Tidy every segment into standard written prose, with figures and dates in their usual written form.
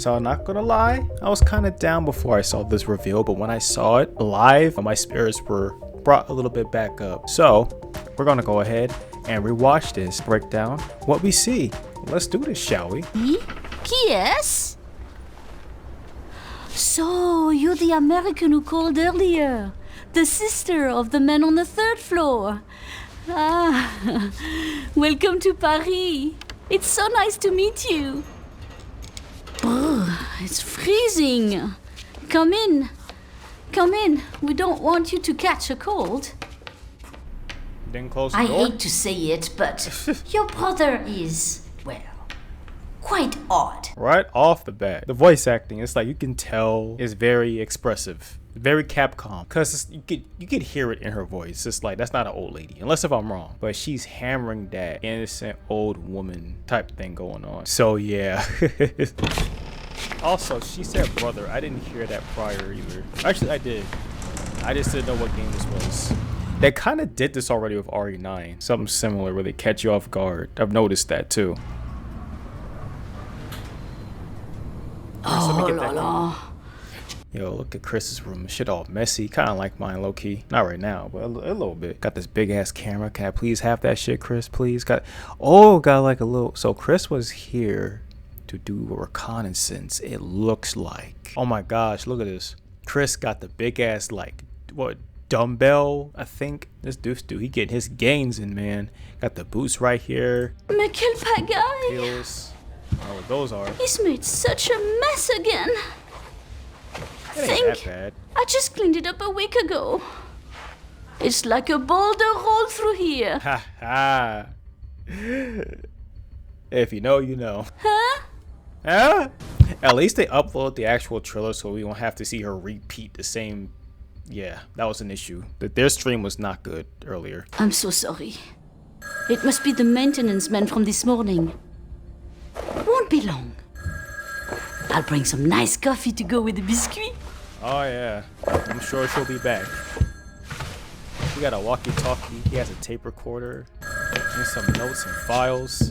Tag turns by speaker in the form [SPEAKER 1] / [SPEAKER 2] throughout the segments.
[SPEAKER 1] So I'm not gonna lie, I was kind of down before I saw this reveal, but when I saw it live, my spirits were brought a little bit back up. So we're gonna go ahead and rewatch this, break down what we see. Let's do this, shall we?
[SPEAKER 2] Yes? So, you're the American who called earlier. The sister of the man on the third floor. Ah, welcome to Paris. It's so nice to meet you. It's freezing. Come in. Come in. We don't want you to catch a cold.
[SPEAKER 1] Didn't close the
[SPEAKER 2] I
[SPEAKER 1] door.
[SPEAKER 2] hate to say it, but your brother is, well, quite odd.
[SPEAKER 1] Right off the bat, the voice acting, it's like you can tell is very expressive, very Capcom, because you could hear it in her voice. It's like, that's not an old lady, unless if I'm wrong, but she's hammering that innocent old woman type thing going on. So yeah. Also, she said brother. I didn't hear that prior either. Actually, I did. I just didn't know what game this was. They kind of did this already with RE9, something similar where they catch you off guard. I've noticed that too.
[SPEAKER 2] Oh la la.
[SPEAKER 1] Yo, look at Chris's room. Shit all messy. Kind of like mine, low key. Not right now, but a little bit. Got this big ass camera. Can I please have that shit, Chris? Please. Got like a little. So Chris was here to do a reconnaissance. It looks like. Oh my gosh, look at this. Chris got the big ass like what dumbbell? I think this dude. He getting his gains in, man. Got the boots right here.
[SPEAKER 2] Mais quel pagaille!
[SPEAKER 1] Pills. I don't know what those are.
[SPEAKER 2] He's made such a mess again.
[SPEAKER 1] It ain't that bad.
[SPEAKER 2] I just cleaned it up a week ago. It's like a boulder rolled through here.
[SPEAKER 1] Ha ha. If you know, you know.
[SPEAKER 2] Huh?
[SPEAKER 1] Huh? At least they upload the actual trailer so we won't have to see her repeat the same. Yeah, that was an issue. Their stream was not good earlier.
[SPEAKER 2] I'm so sorry. It must be the maintenance man from this morning. Won't be long. I'll bring some nice coffee to go with the biscuit.
[SPEAKER 1] Oh yeah, I'm sure she'll be back. We got a walkie-talkie. He has a tape recorder and some notes and files.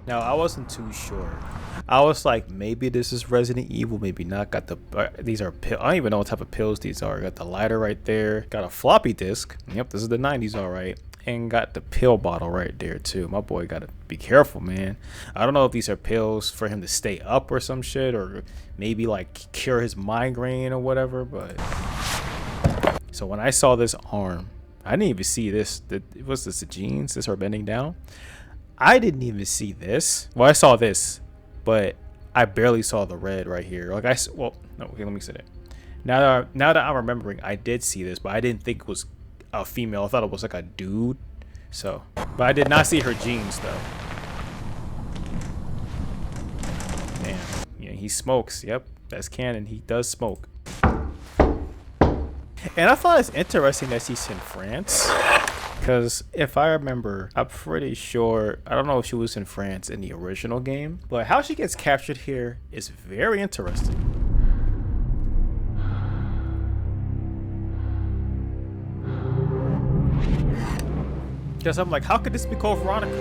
[SPEAKER 1] Now I wasn't too sure. I was like, maybe this is Resident Evil, maybe not. Got the these are I don't even know what type of pills these are. Got the lighter right there. Got a floppy disk. Yep, this is the 90s, all right. And got the pill bottle right there too. My boy gotta be careful, man. I don't know if these are pills for him to stay up or some shit, or maybe like cure his migraine or whatever. But so when I saw this arm, I didn't even see this. Was this the jeans? This her bending down? I didn't even see this. Well, I saw this, but I barely saw the red right here. Like well, no, okay, let me say that. Now that I'm remembering, I did see this, but I didn't think it was a female. I thought it was like a dude. So, but I did not see her jeans though. Damn. Yeah, he smokes. Yep, that's canon. He does smoke. And I thought it's interesting that she's in France. Because if I remember, I'm pretty sure, I don't know if she was in France in the original game, but how she gets captured here is very interesting. Because I'm like, how could this be called Veronica?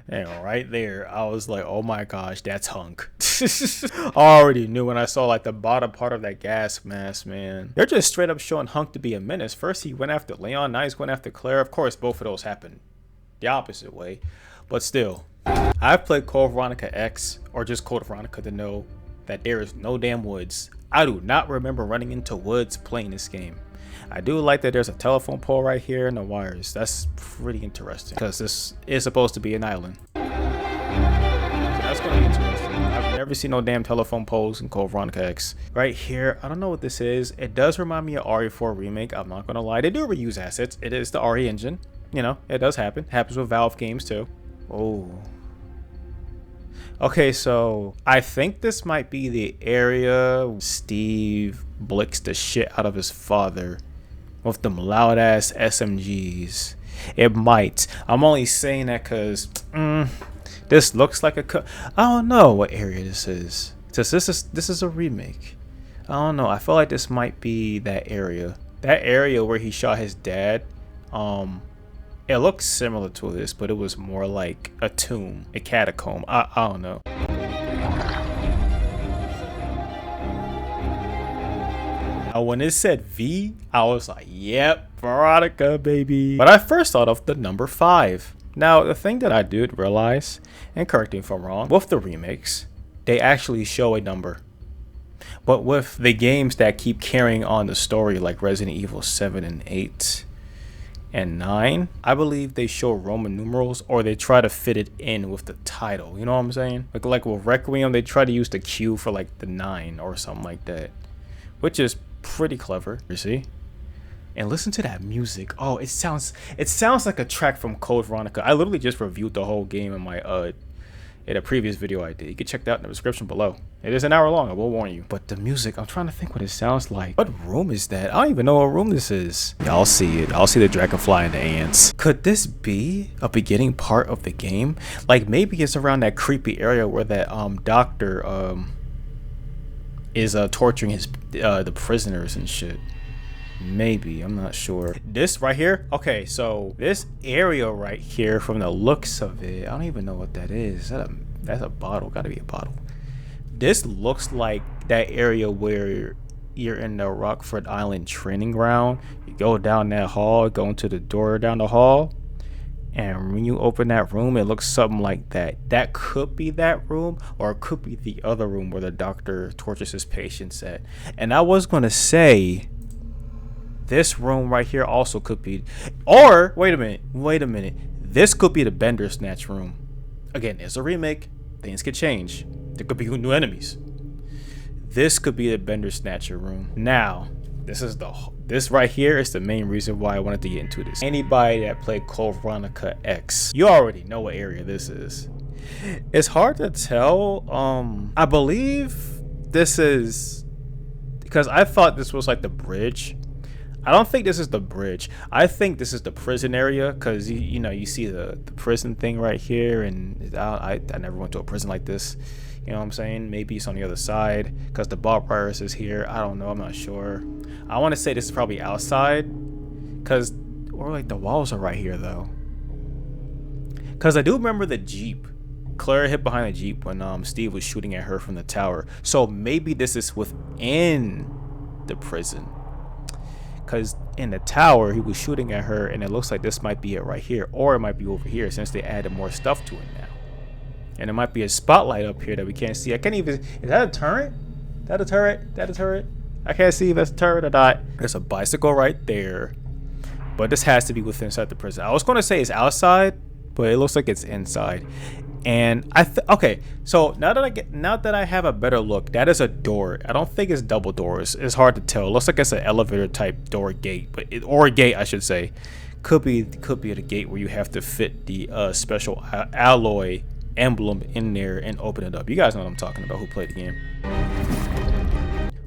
[SPEAKER 1] And right there, I was like, oh my gosh, that's Hunk. I already knew when I saw like the bottom part of that gas mask, man. They're just straight up showing Hunk to be a menace. First he went after Leon, now he's going after Claire. Of course, both of those happened the opposite way. But still, I've played Code Veronica X, or just Code Veronica, to know that there is no damn woods. I do not remember running into woods playing this game. I do like that there's a telephone pole right here and the wires. That's pretty interesting because this is supposed to be an island. So that's gonna be interesting. I've never seen no damn telephone poles in Code Veronica X. Right here, I don't know what this is. It does remind me of RE4 Remake. I'm not gonna lie. They do reuse assets. It is the RE engine. You know, it does happen. Happens with Valve games too. Oh. Okay, so I think this might be the area Steve blicks the shit out of his father with them loud ass SMGs. It might. I'm only saying that because this looks like I don't know what area this is. This is a remake. I don't know. I feel like this might be that area. That area where he shot his dad. It looks similar to this, but it was more like a tomb, a catacomb. I don't know. Now, when it said V, I was like, yep, Veronica, baby. But I first thought of the number 5. Now, the thing that I did realize, and correct me if I'm wrong, with the remakes, they actually show a number. But with the games that keep carrying on the story, like Resident Evil 7 and 8 and 9, I believe they show Roman numerals, or they try to fit it in with the title. You know what I'm saying? Like with Requiem, they try to use the Q for like the 9 or something like that, which is pretty clever. You see? And listen to that music. Oh, it sounds like a track from Code Veronica. I literally just reviewed the whole game in my in a previous video I did. You can check that in the description below. It is an hour long, I will warn you. But the music, I'm trying to think what it sounds like. What room is that? I don't even know what room this is. Y'all see it. I'll see the dragonfly and the ants. Could this be a beginning part of the game? Like maybe it's around that creepy area where that doctor is torturing his the prisoners and shit. Maybe, I'm not sure. This right here, okay, so this area right here, from the looks of it, I don't even know what that is. That's a bottle, gotta be a bottle. This looks like that area where you're in the Rockford Island training ground. You go down that hall, go into the door down the hall, and when you open that room, it looks something like that. That could be that room, or it could be the other room where the doctor tortures his patients at. And I was gonna say, this room right here also could be, or wait a minute, this could be the Bender Snatch room. Again, it's a remake, things could change, there could be new enemies. This could be the Bender Snatcher room. Now this right here is the main reason why I wanted to get into this. Anybody that played Code Veronica X, you already know what area this is. It's hard to tell. I believe this is, because I thought this was like the bridge. I don't think this is the bridge. I think this is the prison area, because you know, you see the prison thing right here, and I never went to a prison like this. You know what I'm saying? Maybe it's on the other side, because the barbed wire is here. I don't know. I'm not sure. I want to say this is probably outside, or like the walls are right here though. Because I do remember the Jeep. Claire hid behind the Jeep when Steve was shooting at her from the tower. So maybe this is within the prison. Because in the tower, he was shooting at her, and it looks like this might be it right here, or it might be over here, since they added more stuff to it now. And there might be a spotlight up here that we can't see. I can't even, is that a turret? That a turret? That a turret? I can't see if that's a turret or not. There's a bicycle right there, but this has to be within inside the prison. I was going to say it's outside, but it looks like it's inside. And okay, so now that I have a better look, that is a door. I don't think it's double doors. It's hard to tell. It looks like it's an elevator type door gate, or a gate, I should say. Could be the gate where you have to fit the special alloy emblem in there and open it up. You guys know what I'm talking about, who played the game.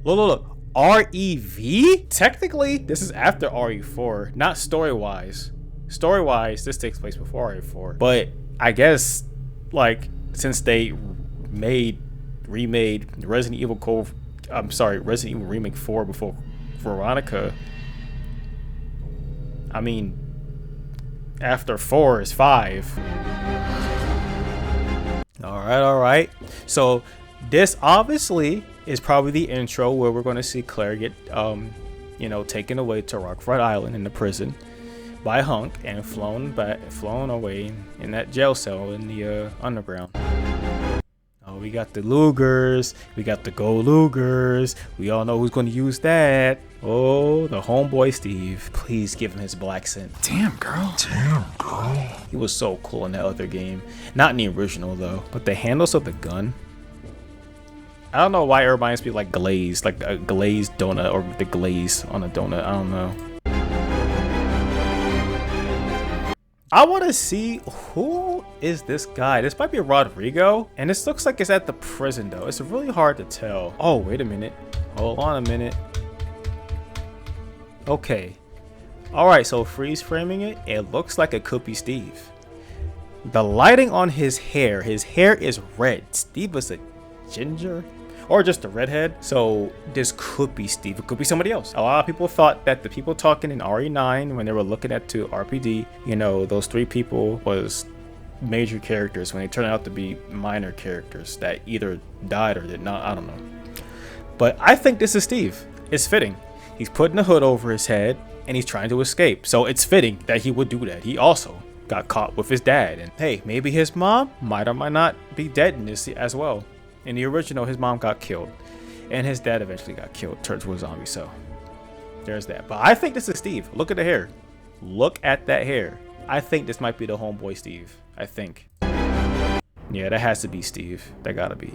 [SPEAKER 1] Look. REV? Technically, this is after RE4, not story-wise. Story-wise, this takes place before RE4. But I guess, like, since they remade Resident Evil Remake 4 before Veronica, I mean, after 4 is 5. All right. So this obviously is probably the intro where we're going to see Claire get, taken away to Rockford Island in the prison by Hunk and flown away in that jail cell in the underground. Oh, we got the Lugers, we got the gold Lugers. We all know who's going to use that. Oh, the homeboy Steve. Please give him his black scent. Damn, girl. He was so cool in that other game. Not in the original, though. But the handles of the gun, I don't know why it reminds me like glaze, like a glazed donut, or the glaze on a donut. I don't know. I want to see, who is this guy? This might be Rodrigo, and this looks like it's at the prison though. It's really hard to tell. Oh, wait a minute. Hold on a minute. Okay. All right, so freeze framing it. It looks like it could be Steve. The lighting on his hair is red. Steve is a ginger. or just a redhead. So this could be Steve. It could be somebody else. A lot of people thought that the people talking in RE9 when they were looking at to RPD, you know, those 3 people was major characters when they turned out to be minor characters that either died or did not. I don't know. But I think this is Steve. It's fitting. He's putting a hood over his head and he's trying to escape. So it's fitting that he would do that. He also got caught with his dad. And hey, maybe his mom might or might not be dead in this as well. In the original, his mom got killed. And his dad eventually got killed, turned to a zombie. So there's that. But I think this is Steve. Look at the hair. Look at that hair. I think this might be the homeboy Steve. I think. Yeah, that has to be Steve. That gotta be.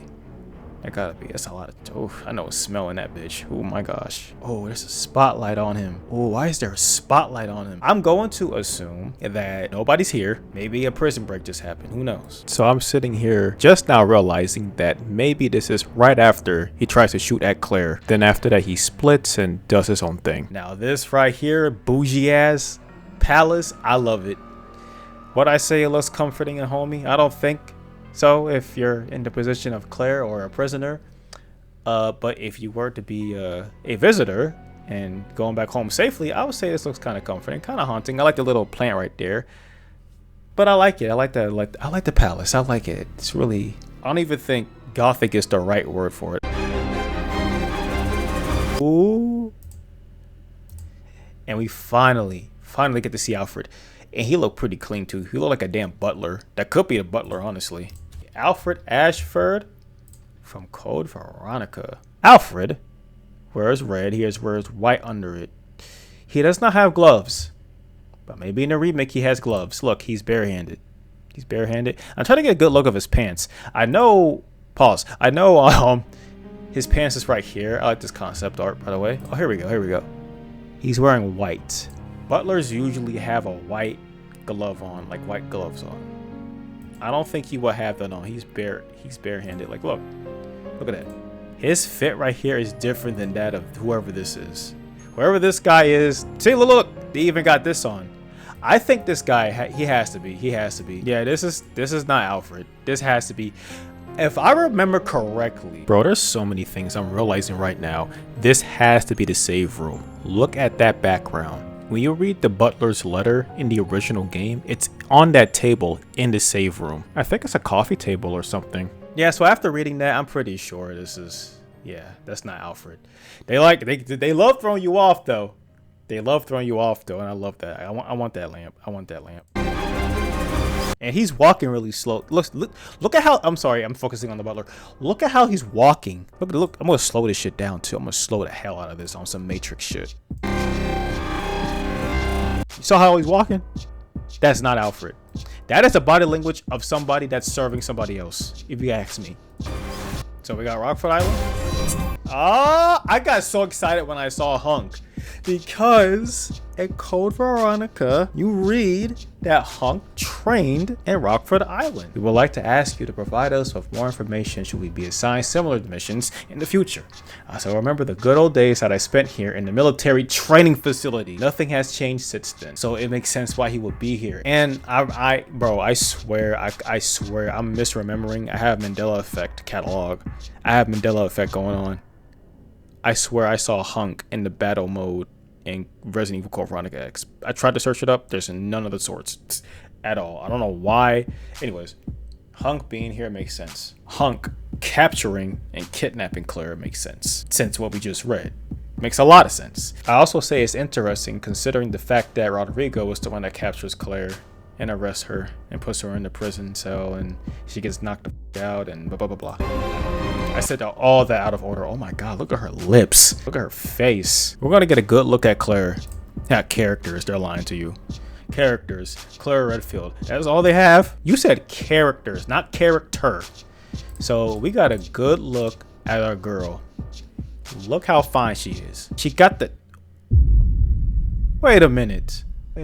[SPEAKER 1] That gotta be. That's a lot of. Oh, I know it's smelling that bitch. Oh my gosh. Oh, there's a spotlight on him. Oh, why is there a spotlight on him? I'm going to assume that nobody's here. Maybe a prison break just happened. Who knows? So I'm sitting here just now realizing that maybe this is right after he tries to shoot at Claire. Then after that, he splits and does his own thing. Now this right here, bougie ass palace. I love it. What I say, it looks comforting and homey. I don't think so if you're in the position of Claire or a prisoner, but if you were to be a visitor and going back home safely, I would say this looks kind of comforting, kind of haunting. I like the little plant right there, but I like it. I like the palace. I like it. It's really, I don't even think gothic is the right word for it. Ooh, and we finally get to see Alfred, and he looked pretty clean too. He looked like a damn butler. That could be a butler, honestly. Alfred Ashford from Code Veronica. Alfred wears red. He wears white under it. He does not have gloves, but maybe in the remake he has gloves. Look, he's barehanded. He's barehanded. I'm trying to get a good look of his pants. I know. Pause. I know. His pants is right here. I like this concept art, by the way. Oh, here we go. Here we go. He's wearing white. Butlers usually have a white glove on, like white gloves on. I don't think he will have that on. He's barehanded. Like, look at that. His fit right here is different than that of whoever this is. Whoever this guy is. See, look, they even got this on. I think this guy, he has to be. Yeah, this is not Alfred. This has to be. If I remember correctly, bro, there's so many things I'm realizing right now. This has to be the save room. Look at that background. When you read the butler's letter in the original game, it's on that table in the save room. I think it's a coffee table or something. Yeah, so after reading that, I'm pretty sure this is, yeah, that's not Alfred. They love throwing you off though. They love throwing you off though, and I love that. I want that lamp. I want that lamp. And he's walking really slow. Look at how, I'm sorry, I'm focusing on the butler. Look at how he's walking. Look, I'm gonna slow this shit down too. I'm gonna slow the hell out of this on some Matrix shit. You saw how he's walking? That's not Alfred. That is the body language of somebody that's serving somebody else, if you ask me. So we got Rockford Island. I got so excited when I saw Hunk, because at Code Veronica, you read that Hunk trained in Rockford Island. We would like to ask you to provide us with more information should we be assigned similar missions in the future. So remember the good old days that I spent here in the military training facility. Nothing has changed since then, so it makes sense why he would be here. And bro, I swear I'm misremembering. I have Mandela Effect catalog. I have Mandela Effect going on. I swear I saw Hunk in the battle mode in Resident Evil Code Veronica X. I tried to search it up. There's none of the sorts at all. I don't know why. Anyways, Hunk being here makes sense. Hunk capturing and kidnapping Claire makes sense. Since what we just read. Makes a lot of sense. I also say it's interesting considering the fact that Rodrigo is the one that captures Claire and arrests her and puts her in the prison cell and she gets knocked out and blah, blah, blah, blah. I said all that out of order. Oh my God, look at her lips. Look at her face. We're gonna get a good look at Claire. Not characters, they're lying to you. Characters, Claire Redfield. That's all they have. You said characters, not character. So we got a good look at our girl. Look how fine she is. She got the... Wait a minute. She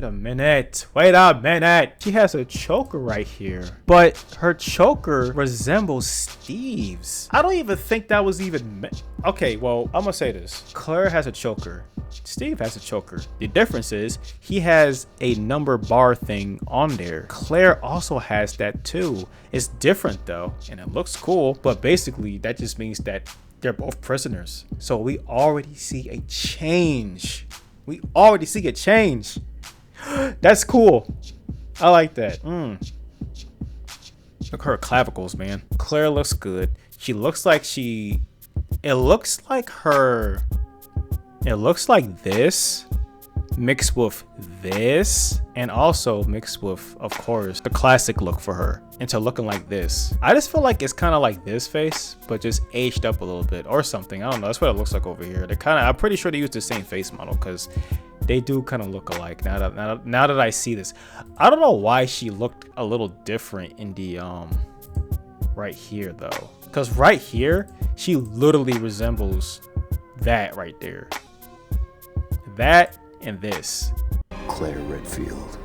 [SPEAKER 1] has a choker right here, but her choker resembles Steve's. I don't even think that was even okay, well, I'm gonna say this. Claire has a choker. Steve has a choker. The difference is he has a number bar thing on there. Claire also has that too. It's different though, and it looks cool, but basically that just means that They're both prisoners. So we already see a change. We already see a change. That's cool. I like that. Look at her clavicles, man. Claire looks good. She looks like she... It looks like her... It looks like this mixed with this, and also mixed with, of course, the classic look for her into looking like this. I just feel like it's kind of like this face, but just aged up a little bit or something. I don't know. That's what it looks like over here. They kind of... I'm pretty sure they used the same face model because they do kind of look alike. Now that I see this, I don't know why she looked a little different in the right here though, because right here she literally resembles that right there. That and this.
[SPEAKER 3] Claire Redfield.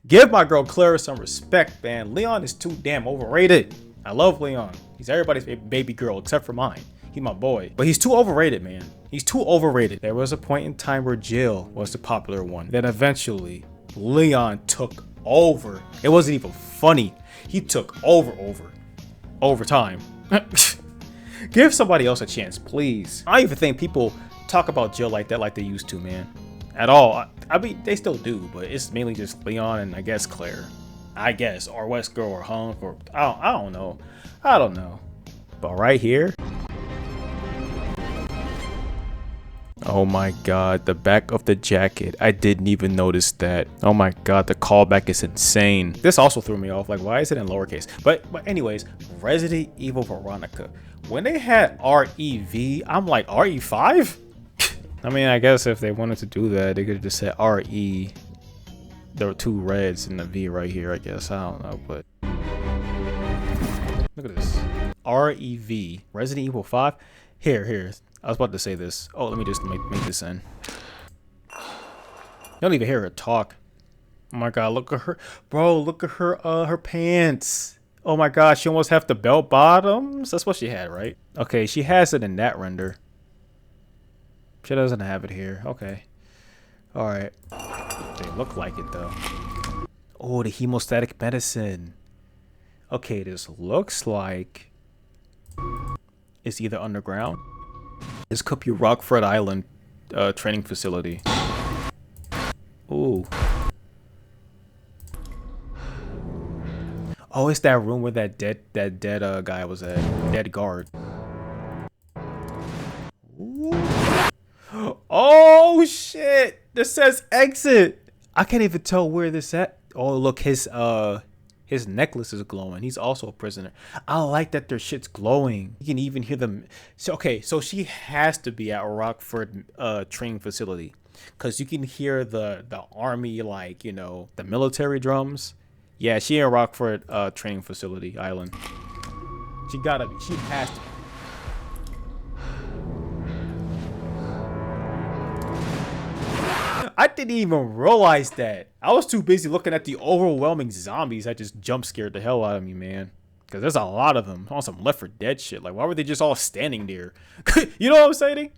[SPEAKER 1] Give my girl Clara some respect, man. Leon is too damn overrated. I love Leon. He's everybody's baby girl except for mine. He's my boy. But he's too overrated, man. He's too overrated. There was a point in time where Jill was the popular one. Then eventually, Leon took over. It wasn't even funny. He took over time. Give somebody else a chance, please. I don't even think people talk about Jill like that like they used to, man. At all. I mean, they still do, but it's mainly just Leon and I guess Claire. I guess. Or Wesker or Hunk or... I don't know. I don't know. But right here... Oh my god, the back of the jacket. I didn't even notice that. Oh my god, the callback is insane. This also threw me off. Like, why is it in lowercase? But anyways, Resident Evil Veronica. When they had REV, I'm like, RE5? I mean, I guess if they wanted to do that, they could have just said RE. There were two reds and the V right here, I guess. I don't know, but... Look at this. REV. Resident Evil 5. Here. I was about to say this. Oh, let me just make this in. You don't even hear her talk. Oh my god, look at her. Bro, look at her pants. Oh my god, she almost have the belt bottoms. That's what she had, right? Okay, she has it in that render. She doesn't have it here. Okay. Alright. They look like it though. Oh, the hemostatic medicine. Okay, this looks like it's either underground. This could be Rockford Island training facility. Ooh. Oh, it's that room where that dead guy was at. Dead guard. Ooh. Oh shit! This says exit. I can't even tell where this at. Oh look, his necklace is glowing. He's also a prisoner. I like that their shit's glowing. You can even hear them. So okay, so she has to be at Rockford training facility, because you can hear the army, like, you know, the military drums. Yeah, she in Rockford training facility island. She has to. I didn't even realize that. I was too busy looking at the overwhelming zombies that just jump scared the hell out of me, man. Because there's a lot of them on some Left 4 Dead shit. Like, why were they just all standing there? You know what I'm saying?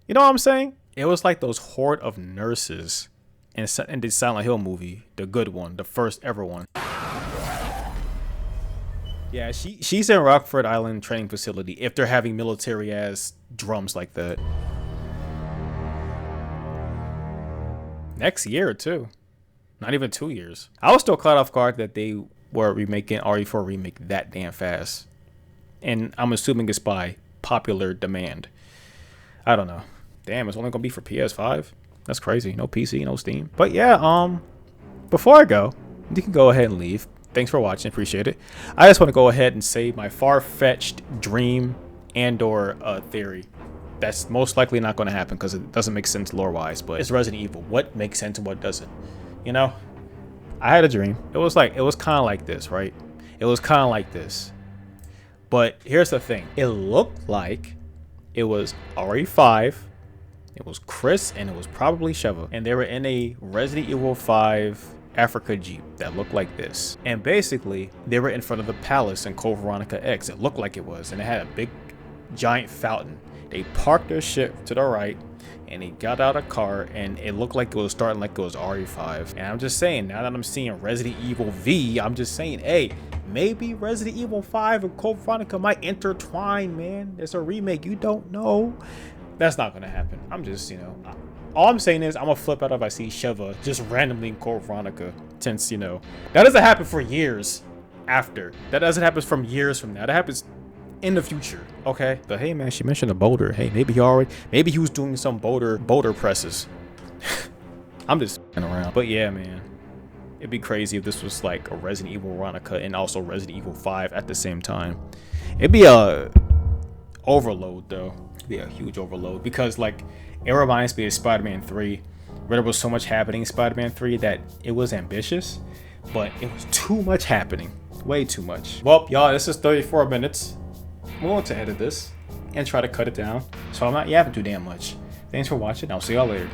[SPEAKER 1] You know what I'm saying? It was like those horde of nurses in the Silent Hill movie. The good one. The first ever one. Yeah, she's in Rockford Island training facility if they're having military-ass drums like that. Next year, too. Not even 2 years. I was still caught off guard that they were remaking RE4 remake that damn fast. And I'm assuming it's by popular demand. I don't know. Damn, it's only gonna be for PS5? That's crazy. No PC, no Steam. But yeah, before I go, you can go ahead and leave. Thanks for watching, appreciate it. I just want to go ahead and say my far-fetched dream and or theory. That's most likely not going to happen because it doesn't make sense lore-wise, but it's Resident Evil. What makes sense and what doesn't? You know, I had a dream. It was kind of like this, right? It was kind of like this. But here's the thing. It looked like it was RE5, it was Chris, and it was probably Sheva. And they were in a Resident Evil 5 Africa Jeep that looked like this. And basically, they were in front of the palace in Code Veronica X. It looked like it was. And it had a big, giant fountain. They parked their shit to the right, and they got out a car, and it looked like it was starting like it was RE5. And I'm just saying, now that I'm seeing Resident Evil V, I'm just saying, hey, maybe Resident Evil 5 and Code Veronica might intertwine, man. There's a remake, you don't know. That's not gonna happen. I'm just, you know, all I'm saying is I'm gonna flip out if I see Sheva just randomly in Code Veronica, since, you know, that doesn't happen for years after. That doesn't happen from years from now. That happens in the future, okay? But hey, man, she mentioned a boulder. Hey, maybe he was doing some boulder presses. I'm just f***ing around. But yeah, man, it'd be crazy if this was like a Resident Evil Veronica and also Resident Evil 5 at the same time. It'd be a overload though. It'd be a huge overload because like it reminds me of Spider-Man 3, where there was so much happening in Spider-Man 3 that it was ambitious, but it was too much happening. Way too much. Well, y'all, this is 34 minutes. I'm going to edit this and try to cut it down so I'm not yapping too damn much. Thanks for watching. I'll see y'all later.